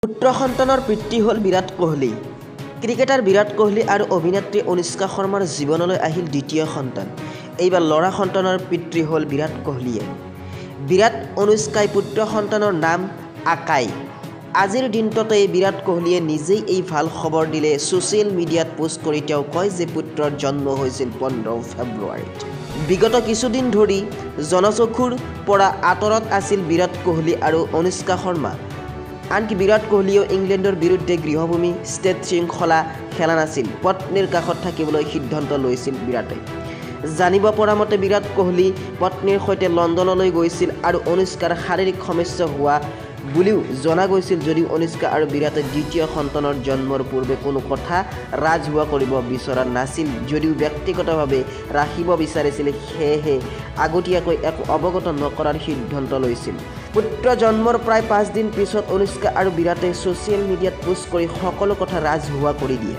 পুত্ৰ সন্তানৰ পিতৃ হ'ল বিৰাট কোহলি। ক্ৰিকেটাৰ বিৰাট কোহলি আৰু অভিনেত্ৰী অনুষ্কা শৰ্মাৰ জীৱনলৈ আহিল দ্বিতীয় সন্তান। এইবাৰ ল'ৰা সন্তানৰ পিতৃ হ'ল বিৰাট কোহলিয়ে। বিৰাট অনুষ্কাই পুত্ৰ সন্তানৰ নাম আকাই। আজিৰ দিনটোতেই বিৰাট কোহলিয়ে নিজেই এই ভাল খবৰ দিলে। ছ'চিয়েল মিডিয়াত পোষ্ট কৰি তেওঁ কয় যে পুত্ৰৰ জন্ম হৈছিল 15 ফেব্ৰুৱাৰীত। বিগত কিছুদিন ধৰি জনচকুৰ পৰা আঁতৰত আছিল বিৰাট কোহলি আৰু অনুষ্কা শৰ্মা। আনকি বিৰাট কোহলিয়েও ইংলেণ্ডৰ বিৰুদ্ধে গৃহভূমি টেষ্ট শৃংখলা খেলা নাছিল। পত্নীৰ কাষত থাকিবলৈ সিদ্ধান্ত লৈছিল বিৰাটে। জানিব পৰা মতে বিৰাট কোহলি পত্নীৰ সৈতে লণ্ডনলৈ গৈছিল আৰু অনুষ্কাৰ শাৰীৰিক সমস্যা হোৱা বুলিও জনা গৈছিল। যদিও অনুষ্কা আৰু বিৰাটে দ্বিতীয় সন্তানৰ জন্মৰ পূৰ্বে কোনো কথা ৰাজহুৱা কৰিব বিচৰা নাছিল, যদিও ব্যক্তিগতভাৱে ৰাখিব বিচাৰিছিল, সেয়েহে আগতীয়াকৈ একো অৱগত নকৰাৰ সিদ্ধান্ত লৈছিল। পুত্ৰ জন্মৰ প্ৰায় 5 দিন পিছত অনুষ্কা আৰু বিৰাটে ছ'চিয়েল মিডিয়াত পোষ্ট কৰি সকলো কথা ৰাজহুৱা কৰি দিয়ে।